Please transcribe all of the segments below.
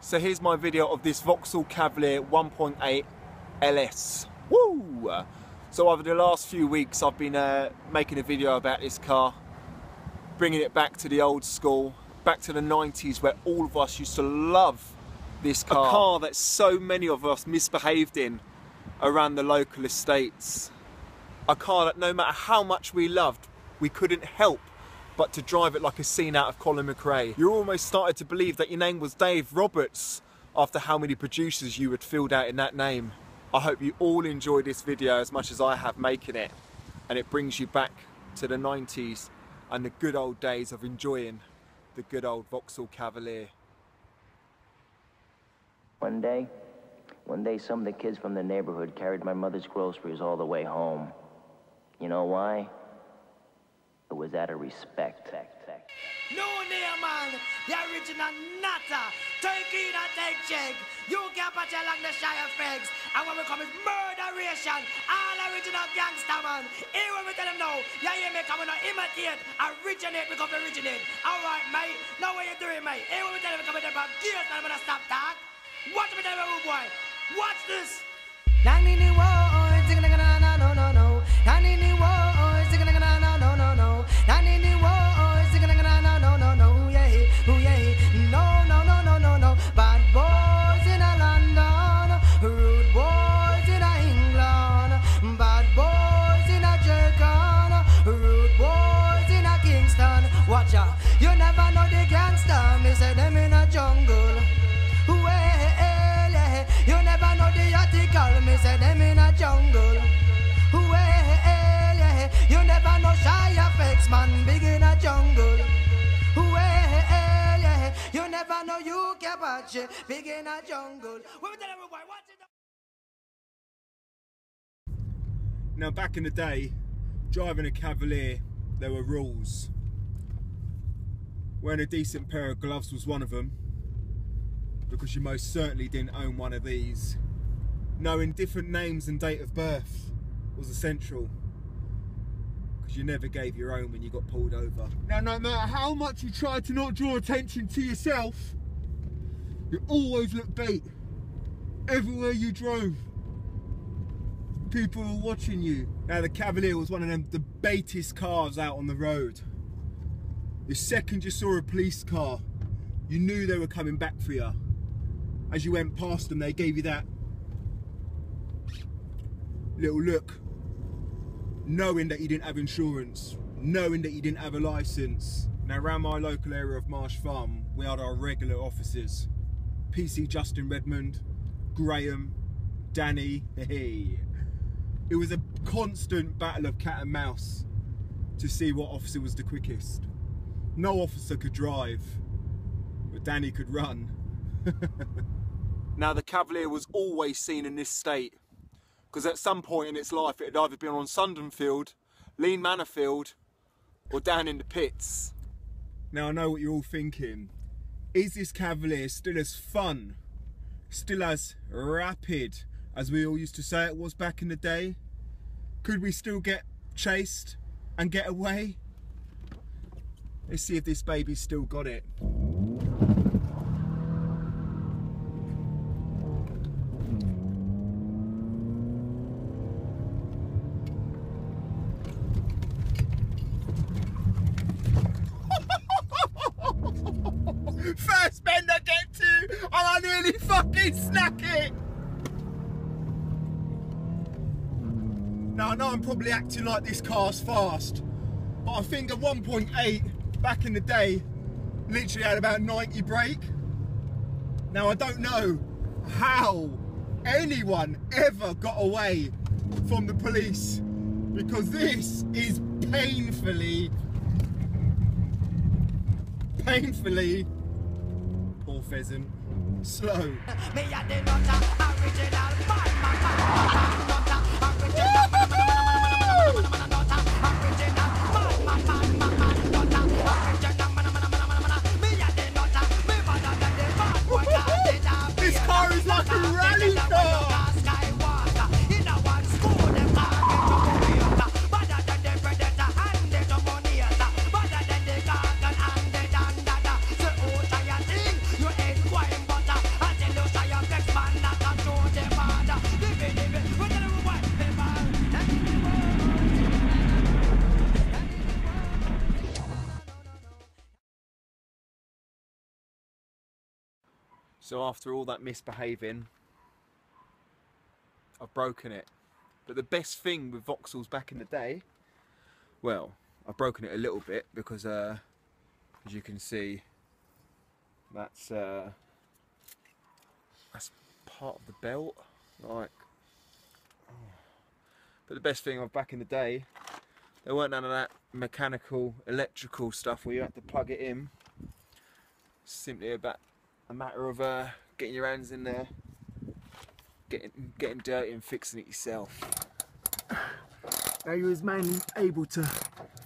So here's my video of this Vauxhall Cavalier 1.8 LS. Woo! So over the last few weeks I've been making a video about this car, bringing it back to the old school, back to the 90s where all of us used to love this car. A car that so many of us misbehaved in around the local estates. A car that no matter how much we loved, we couldn't help but to drive it like a scene out of Colin McRae. You almost started to believe that your name was Dave Roberts after how many producers you had filled out in that name. I hope you all enjoy this video as much as I have making it, and it brings you back to the 90s and the good old days of enjoying the good old Vauxhall Cavalier. One day some of the kids from the neighborhood carried my mother's groceries all the way home. You know why? It was out of respect. No name, man. The original nutter. Take in and take check. You can't patch along the Shire Fegs. And when we come is murderation. All original gangster, man. Here when we tell them now, you hear me coming to imitate, originate, we come to originate. Alright, mate. Now what you doing, mate? Here when we tell them we coming to from gears, man, I'm gonna stop talk. Watch me tell them, rude boy. Watch this. Bad boys in a London, rude boys in a England, bad boys in a Jamaica, rude boys in a Kingston. Watch out, you never know the gangster, me say them in a jungle. Well, you never know the article, me say them in a jungle. Well, you never know Shire Fegs, man, big in a jungle. Well, you never know you can watch it, big in a jungle. Now back in the day, driving a Cavalier, there were rules. Wearing a decent pair of gloves was one of them, because you most certainly didn't own one of these. Knowing different names and date of birth was essential, because you never gave your own when you got pulled over. Now no matter how much you tried to not draw attention to yourself, you always looked bait. Everywhere you drove, people were watching you. Now the Cavalier was one of them the baitest cars out on the road. The second you saw a police car, you knew they were coming back for you. As you went past them, they gave you that little look, knowing that you didn't have insurance, knowing that you didn't have a license. Now around my local area of Marsh Farm, we had our regular officers. PC Justin Redmond, Graham, Danny, hey. It was a constant battle of cat and mouse to see what officer was the quickest. No officer could drive, but Danny could run. Now the Cavalier was always seen in this state, because at some point in its life it had either been on Sundenfield, Lean Manorfield, or down in the pits. Now I know what you're all thinking. Is this Cavalier still as fun, still as rapid as we all used to say it was back in the day? Could we still get chased and get away? Let's see if this baby's still got it. First bend I get to, and I nearly fucking snack it. Now I know I'm probably acting like this car's fast, but I think a 1.8 back in the day literally had about 90 brake. Now I don't know how anyone ever got away from the police, because this is painfully, poor pheasant, slow. This car is like a rally car. So after all that misbehaving, I've broken it. But the best thing with Vauxhalls back in the day, well, I've broken it a little bit because as you can see, that's part of the belt, like. But the best thing of back in the day, there weren't none of that mechanical, electrical stuff where you had to plug it in. It's simply about a matter of getting your hands in there, getting dirty and fixing it yourself. Now you was mainly able to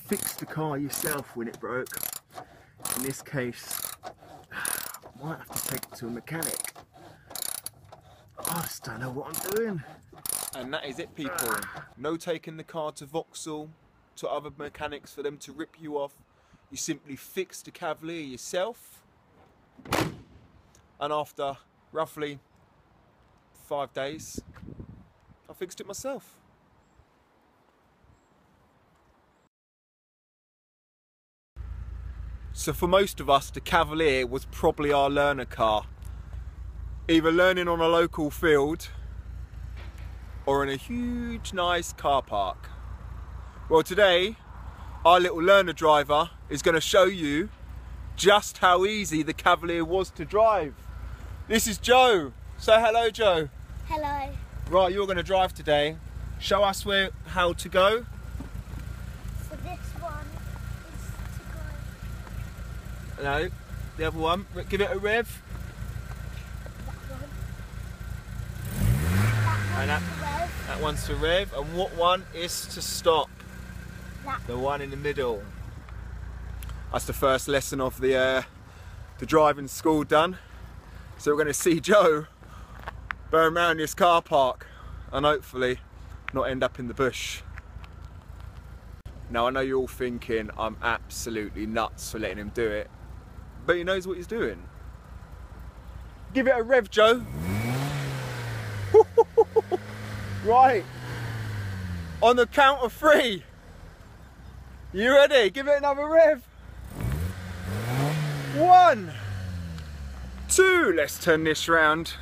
fix the car yourself when it broke. In this case, I might have to take it to a mechanic. I just don't know what I'm doing. And that is it, people. No taking the car to Vauxhall, to other mechanics for them to rip you off. You simply fix the Cavalier yourself. And after roughly 5 days, I fixed it myself. So for most of us, the Cavalier was probably our learner car. Either learning on a local field or in a huge nice car park. Well, today our little learner driver is going to show you just how easy the Cavalier was to drive. This is Joe. Say hello, Joe. Hello. Right, you're going to drive today. Show us how to go. So this one is to go. No, the other one. Give it a rev. And that one's to rev. And what one is to stop? The one in the middle. That's the first lesson of the driving school done. So we're going to see Joe burn around this car park and hopefully not end up in the bush. Now I know you're all thinking I'm absolutely nuts for letting him do it, but he knows what he's doing. Give it a rev, Joe. Right, on the count of 3. You ready? Give it another rev. 1, 2, let's turn this round.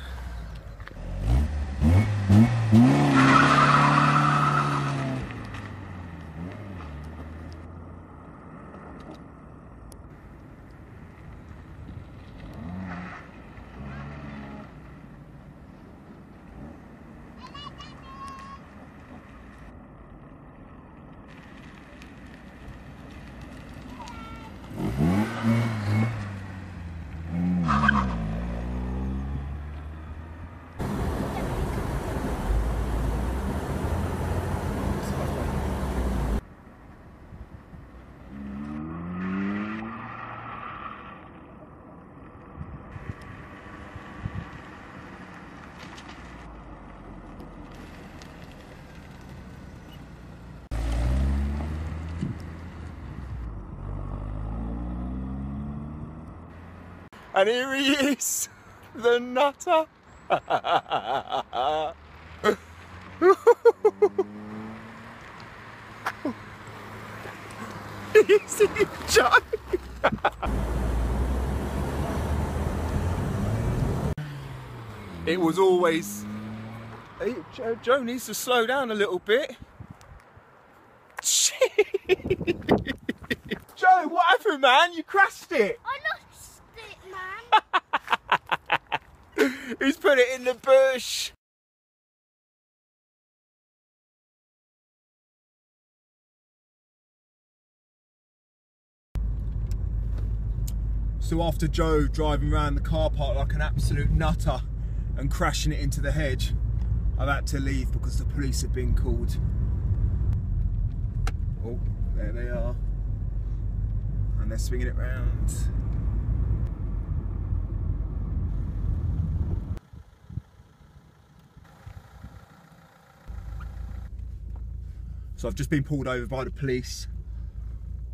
And here he is, the nutter. Easy, Joe. It was always... Hey, Joe needs to slow down a little bit. Joe, what happened, man? You crashed it. I lost it, man. He's put it in the bush. So after Joe driving around the car park like an absolute nutter and crashing it into the hedge, I've had to leave because the police have been called. Oh, there they are. And they're swinging it round. So I've just been pulled over by the police,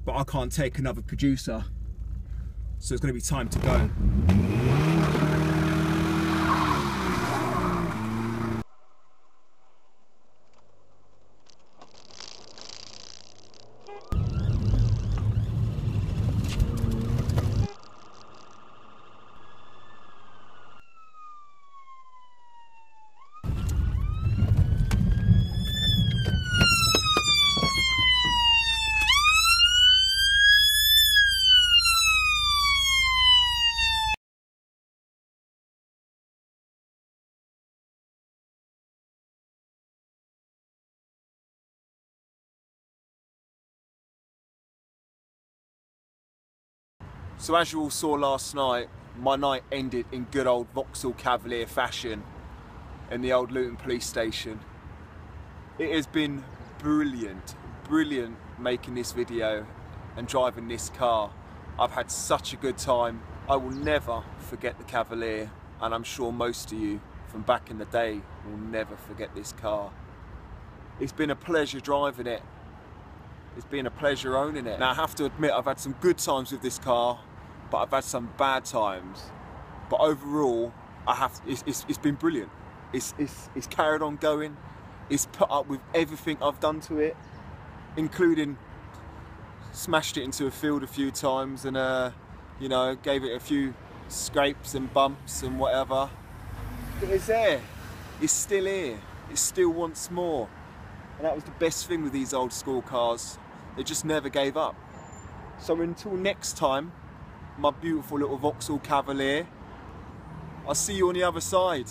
but I can't take another producer. So it's going to be time to go. So as you all saw last night, my night ended in good old Vauxhall Cavalier fashion in the old Luton police station. It has been brilliant making this video and driving this car. I've had such a good time. I will never forget the Cavalier, and I'm sure most of you from back in the day will never forget this car. It's been a pleasure driving it. It's been a pleasure owning it. Now I have to admit I've had some good times with this car, but I've had some bad times. But overall, it's been brilliant. It's carried on going. It's put up with everything I've done to it, including smashed it into a field a few times and you know, gave it a few scrapes and bumps and whatever. But it's there. It's still here. It still wants more. And that was the best thing with these old school cars. They just never gave up. So until next time, my beautiful little Vauxhall Cavalier, I'll see you on the other side.